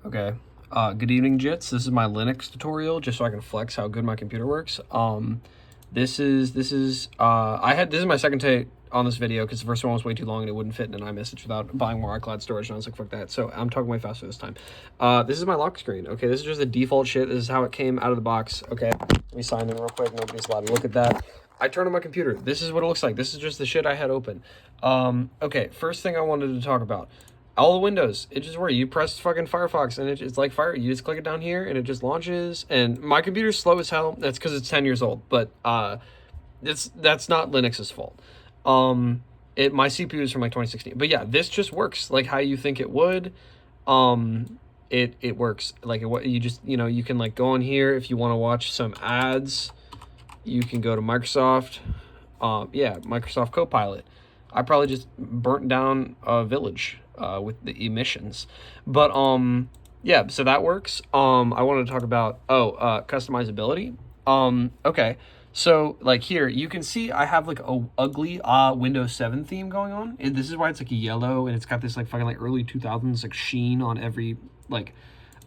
Okay. Good evening, Jits. This is my Linux tutorial, just so I can flex how good my computer works. This is my second take on this video because the first one was way too long and it wouldn't fit in an iMessage without buying more iCloud storage, and I was like, fuck that. So I'm talking way faster this time. This is my lock screen. Okay, this is just the default shit. This is how it came out of the box. Okay, let me sign in real quick. Nobody's allowed to look at that. I turned on my computer. This is what it looks like. This is just the shit I had open. Okay, first thing I wanted to talk about. All the windows, it just works. You press fucking Firefox and it's like fire. You just click it down here and it just launches. And my computer's slow as hell. That's because it's 10 years old. But that's not Linux's fault. My CPU is from like 2016. But yeah, this just works like how you think it would. It works like you just, you can like go on here if you want to watch some ads. You can go to Microsoft. Microsoft Copilot. I probably just burnt down a village with the emissions, but yeah, so that works. I wanted to talk about customizability. Okay, so like here you can see I have like a ugly Windows 7 theme going on, and this is why it's like yellow and it's got this like fucking like early 2000s like sheen on every like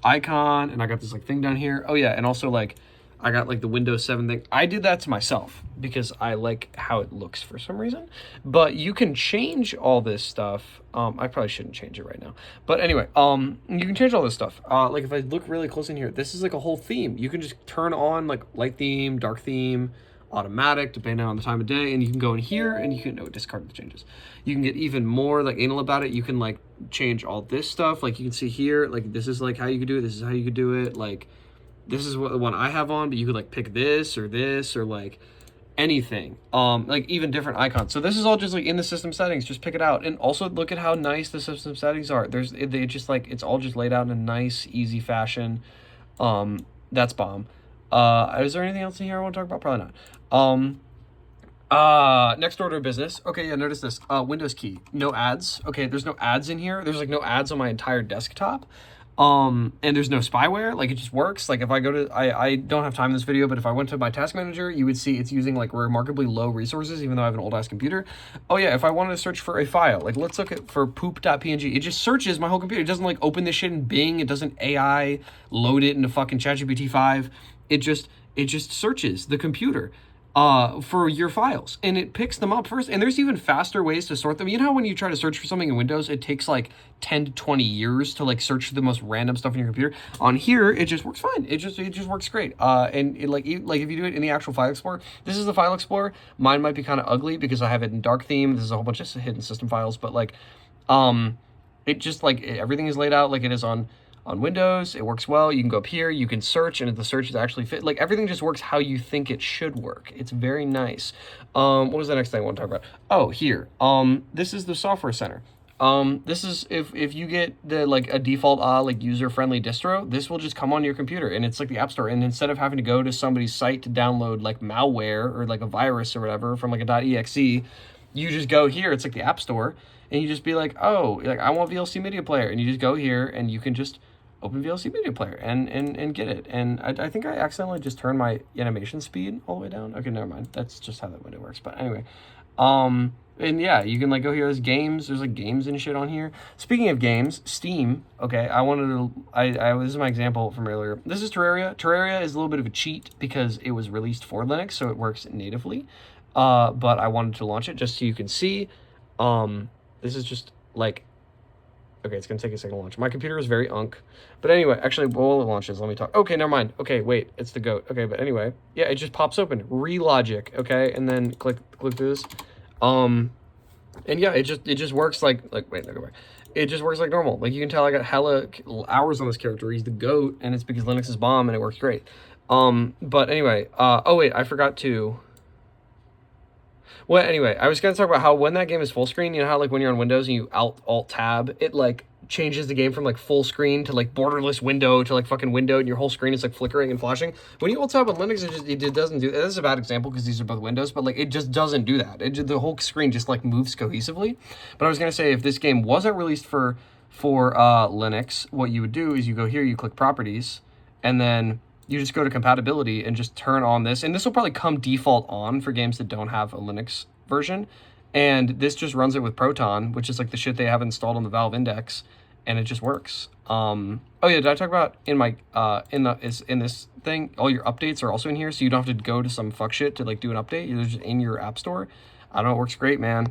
icon, and I got this like thing down here. Oh yeah, and also like I got like the Windows 7 thing. I did that to myself because I like how it looks for some reason. But you can change all this stuff. I probably shouldn't change it right now. But anyway, you can change all this stuff. Like if I look really close in here, this is like a whole theme. You can just turn on like light theme, dark theme, automatic, depending on the time of day, and you can go in here and you can discard the changes. You can get even more like anal about it. You can like change all this stuff. Like you can see here, like this is like how you could do it. This is how you could do it. Like this is what the one I have on, but you could like pick this or like anything. Like even different icons. So this is all just like in the system settings. Just pick it out, and also look at how nice the system settings are. They just like it's all just laid out in a nice, easy fashion. That's bomb. Is there anything else in here I want to talk about? Probably not. Next order of business. Okay, yeah, notice this. Windows key. No ads. Okay, there's no ads in here. There's like no ads on my entire desktop. And there's no spyware. Like it just works. Like if I go to, I don't have time in this video, but if I went to my task manager, you would see it's using like remarkably low resources, even though I have an old ass computer. Oh yeah, if I wanted to search for a file, like let's look at for poop.png, it just searches my whole computer. It doesn't like open this shit in Bing. It doesn't AI load it into fucking ChatGPT 5. It just searches the computer for your files, and it picks them up first. And there's even faster ways to sort them. You know how when you try to search for something in Windows, it takes like 10 to 20 years to like search for the most random stuff in your computer? On here, it just works fine. It just works great. And it like if you do it in the actual file explorer, this is the file explorer. Mine might be kind of ugly because I have it in dark theme. This is a whole bunch of hidden system files, but like, it just like everything is laid out like it is on Windows. It works well. You can go up here, you can search, and if the search is actually fit, like everything just works how you think it should work. It's very nice. What was the next thing I want to talk about? Oh, here. This is the software center. This is if you get the like a default like user-friendly distro, this will just come on your computer, and it's like the App Store. And instead of having to go to somebody's site to download like malware or like a virus or whatever from like a .exe, you just go here. It's like the App Store, and you just be like, oh, like I want VLC Media Player, and you just go here and you can just open VLC Media Player and get it. And I think I accidentally just turned my animation speed all the way down. Okay, never mind. That's just how that window works. But anyway, and yeah, you can like go here. There's games. There's like games and shit on here. Speaking of games, Steam. Okay, I wanted to. This is my example from earlier. This is Terraria. Terraria is a little bit of a cheat because it was released for Linux, so it works natively. But I wanted to launch it just so you can see. This is just like. Okay, it's gonna take a second to launch. My computer is very unk. But anyway, actually, while it launches, let me talk. Okay, never mind. Okay, wait, it's the goat. Okay, but anyway, yeah, it just pops open. Relogic, okay, and then click through this. And yeah, it just works like wait, no, go back. It just works like normal. Like you can tell I got hella hours on this character. He's the goat, and it's because Linux is bomb and it works great. But anyway, oh wait, I forgot to. Well, anyway, I was going to talk about how when that game is full screen, you know how like when you're on Windows and you Alt-Tab, it like changes the game from like full screen to like borderless window to like fucking window, and your whole screen is like flickering and flashing. When you Alt-Tab on Linux, it doesn't do that. This is a bad example because these are both Windows, but like it just doesn't do that. The whole screen just like moves cohesively. But I was going to say if this game wasn't released for Linux, what you would do is you go here, you click Properties, and then you just go to compatibility and just turn on this. And this will probably come default on for games that don't have a Linux version. And this just runs it with Proton, which is like the shit they have installed on the Valve Index. and it just works. Oh yeah, did I talk about in my in this thing, all your updates are also in here, so you don't have to go to some fuck shit to like do an update. You're just in your app store. I don't know, it works great, man.